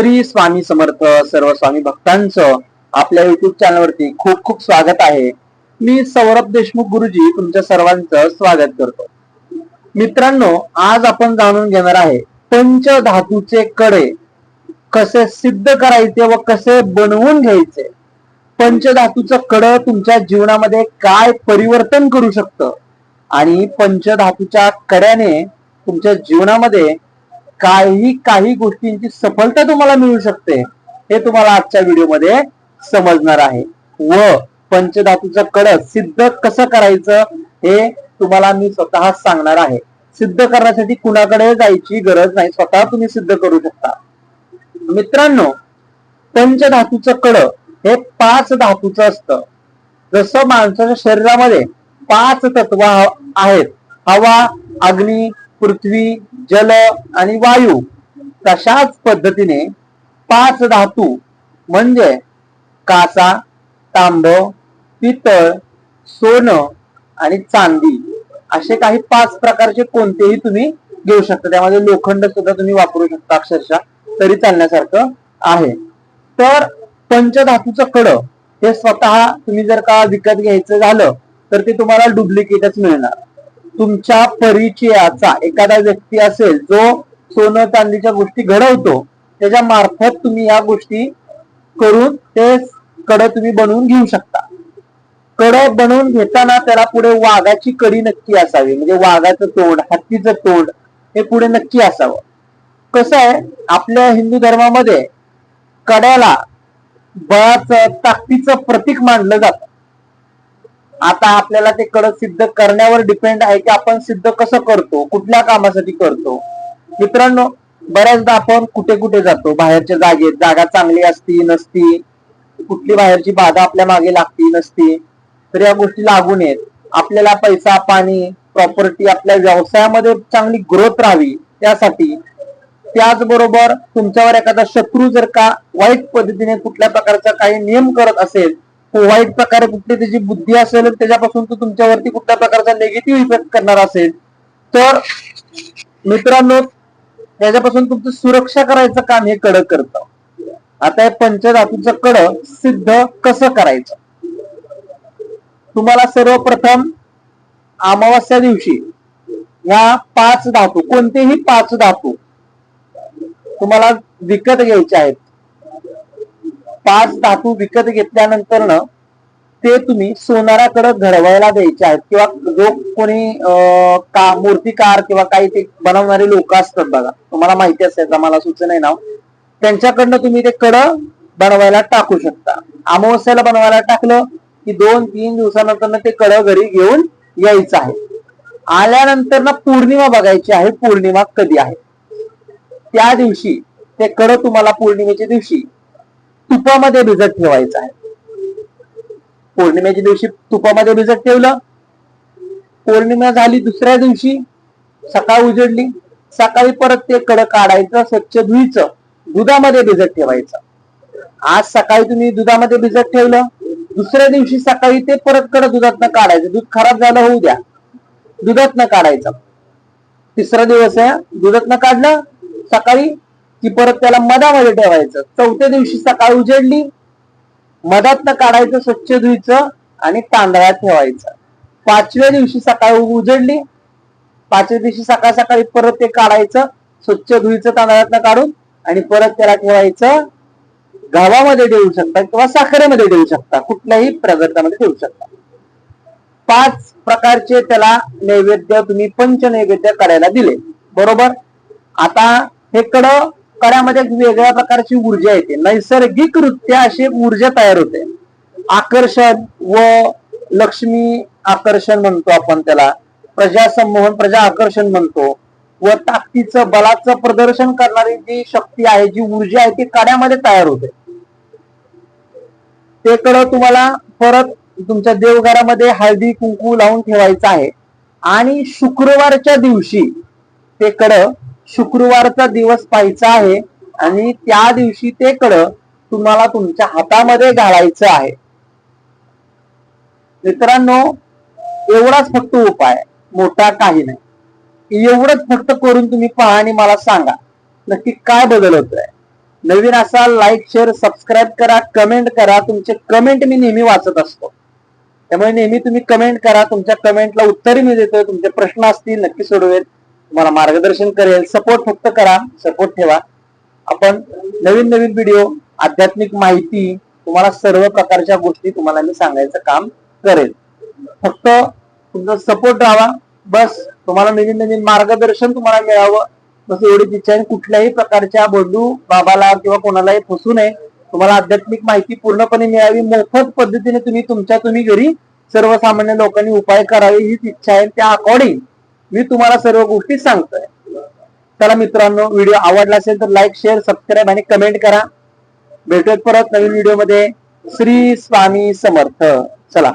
श्री स्वामी समर्थ सर्व स्वामी भक्तांचं आपल्या युट्यूब चॅनलवरती खूप खूप स्वागत आहे। मी सौरभ देशमुख गुरुजी तुमच्या सर्वांचं स्वागत करतो। मित्रांनो, आज आपण जाणून घेणार आहे पंचधातूचे कडे कसे सिद्ध करायचे व कसे बनवून घ्यायचे। पंचधातूचं कडं तुमच्या जीवनामध्ये काय परिवर्तन करू शकतं आणि पंचधातूच्या कड्याने तुमच्या जीवनामध्ये काही गोष्टींची सफलता तुम्हाला मिळू शकते, हे तुम्हाला आजच्या व्हिडिओमध्ये समजणार आहे। व पंचधातूचं कडं सिद्ध कसं करायचं हे तुम्हाला मी स्वतः सांगणार आहे। सिद्ध करण्यासाठी कुणाकडे जायची गरज नाही, स्वतः तुम्ही सिद्ध करू शकता। मित्रांनो, पंचधातूचं कडं हे 5 धातूचं असतं। जसं माणसाच्या शरीरामध्ये 5 तत्व आहेत, हवा, अग्नी, पृथ्वी, जल आणि वायू, तशाच पद्धतीने 5 धातू म्हणजे कासा, तांब, पितळ, सोनं आणि चांदी असे काही 5 प्रकारचे कोणतेही तुम्ही घेऊ शकता। त्यामध्ये लोखंड सुद्धा तुम्ही वापरू शकता, अक्षरशः तरी चालण्यासारखं आहे। तर पंचधातूचं कडं हे स्वतः तुम्ही जर का विकत घ्यायचं झालं तर ते तुम्हाला डुप्लिकेटच मिळणार। तुमच्या परिचयाचा एखादा व्यक्ती असेल जो सोनं चांदीच्या गोष्टी घडवतो, त्याच्या मार्फत तुम्ही या गोष्टी करून ते कडं तुम्ही बनवून घेऊ शकता। कडं बनवून घेताना त्याला पुढे वाघाची कडी नक्की असावी, म्हणजे वाघाचं तोंड, हत्तीचं तोंड हे पुढे नक्की असावं। कसं आहे, आपल्या हिंदू धर्मामध्ये कड्याला बळाचं, ताकदीचं प्रतीक मानलं जातं। आता आपल्याला ते कडं सिद्ध करण्यावर डिपेंड आहे की आपण सिद्ध कसं करतो, कुठल्या कामासाठी करतो। मित्रांनो, बऱ्याचदा आपण कुठे कुठे जातो, बाहेरच्या जागेत, जागा चांगली असती नसती, कुठली बाहेरची बाधा आपल्या मागे लागती नसती, तर या गोष्टी लागू नयेत। आपल्याला पैसा पाणी प्रॉपर्टी आपल्या व्यवसायामध्ये चांगली ग्रोथ राहावी त्यासाठी, त्याचबरोबर तुमच्यावर एखादा शत्रू जर का वाईट पद्धतीने कुठल्या प्रकारचा काही नियम करत असेल, वाईट प्रकारे कुठली त्याची बुद्धी असेल, त्याच्यापासून तो तुमच्यावरती कुठल्या प्रकारचा निगेटिव्ह इफेक्ट करणार असेल, तर मित्रांनो त्याच्यापासून तुमची सुरक्षा करायचं काम हे कडं करतं। आता हे पंचधातूचं कडं सिद्ध कसं करायचं, तुम्हाला सर्वप्रथम अमावस्या दिवशी या 5 धातू, कोणतेही 5 धातू तुम्हाला विकत घ्यायचे आहेत। 5 धातू विकत घेतल्यानंतर ते तुम्ही सोनाराकडे घडवायला द्यायचे आहेत, किंवा जो कोणी मूर्तिकार किंवा काही ते बनवणारे लोक असतात बघा, तुम्हाला माहिती असेल, मला सुचत नाही नाव, त्यांच्याकडनं तुम्ही ते कडं बनवायला टाकू शकता। अमावस्याला बनवायला टाकलं की 2-3 दिवसानंतर ते कडं घरी घेऊन यायचं आहे। आल्यानंतर पौर्णिमा बघायची आहे, पौर्णिमा कधी आहे त्या दिवशी ते कडं तुम्हाला पौर्णिमेच्या दिवशी तुपामध्ये भिजत ठेवायचं आहे। पौर्णिमेच्या दिवशी तुपामध्ये भिजत ठेवलं, पौर्णिमा झाली दुसऱ्या दिवशी सकाळ उजडली, सकाळी परत ते कडं काढायचं, स्वच्छ धुईचं, दुधामध्ये भिजत ठेवायचं। आज सकाळी तुम्ही दुधामध्ये भिजत ठेवलं, दुसऱ्या दिवशी सकाळी ते परत कडं दुधातनं काढायचं। दूध खराब झालं होऊ द्या, दुधातनं काढायचं। तिसरा दिवस आहे, दुधातनं काढलं सकाळी की परत त्याला मधामध्ये ठेवायचं। चौथ्या दिवशी सकाळ उजेडली, मधातनं काढायचं, स्वच्छ धुईचं आणि तांदळात ठेवायचं। 5व्या दिवशी सकाळ उजेडली, 5व्या दिवशी सकाळ सकाळी परत ते काढायचं, स्वच्छ धुईचं तांदळातनं काढून, आणि परत त्याला ठेवायचं, गव्हामध्ये ठेवू शकता किंवा साखरेमध्ये ठेवू शकता, कुठल्याही पदार्थामध्ये ठेवू शकता। 5 प्रकारचे त्याला नैवेद्य तुम्ही पंच नैवेद्य करायला दिले, बरोबर। आता हे कड्यामध्ये वेगळ्या प्रकारची ऊर्जा येते, नैसर्गिकरित्या अशी ऊर्जा तयार होते। आकर्षण व लक्ष्मी आकर्षण म्हणतो आपण त्याला, प्रजा संमोहन, प्रजा आकर्षण म्हणतो, व ताकदीचं बलाचं प्रदर्शन करणारी जी शक्ती आहे, जी ऊर्जा आहे, ती कड्यामध्ये तयार होते। ते कडं तुम्हाला परत तुमच्या देवघरामध्ये हळदी कुंकू लावून ठेवायचं आहे, आणि शुक्रवारच्या दिवशी ते कडं, शुक्रवारचा दिवस पाहायचा आहे, आणि त्या दिवशी ते कडं तुम्हाला तुमच्या हातामध्ये घालायचं आहे। मित्रांनो, एवढाच फक्त उपाय, मोठा काही नाही। एवढंच फक्त करून तुम्ही पहा आणि मला सांगा नक्की काय बदल होतोय। नवीन असाल लाईक शेअर सबस्क्राईब करा, कमेंट करा. तुमचे कमेंट मी नेहमी वाचत असतो, त्यामुळे नेहमी तुम्ही कमेंट करा. तुमच्या कमेंटला उत्तर मी देतोय. तुमचे प्रश्न असतील नक्की सोडवेल, तुम्हाला मार्गदर्शन करेल. सपोर्ट फक्त करा, सपोर्ट ठेवा. आपण नवीन नवीन व्हिडिओ, आध्यात्मिक माहिती, तुम्हाला सर्व प्रकारच्या गोष्टी तुम्हाला मी सांगायचं काम करेल. फक्त तुमचा सपोर्ट राहावा बस. तुम्हाला नवीन नवीन मार्गदर्शन तुम्हाला मिळावं बस एवढीच इच्छा आहे. कुठल्याही प्रकारच्या बंधू बाबाला किंवा कोणालाही फसू नये. तुम्हाला आध्यात्मिक माहिती पूर्णपणे मिळावी, मोफत पद्धतीने तुम्ही घरी सर्वसामान्य लोकांनी उपाय करावे हीच इच्छा आहे. त्या अकॉर्डिंग मी तुम्हाला सर्व गोष्टी सांगतोय. चला मित्रांनो, व्हिडिओ आवडला असेल तर लाईक शेअर सबस्क्राईब आणि कमेंट करा. भेटूयात परत नवीन व्हिडिओ मध्ये. श्री स्वामी समर्थ. चला.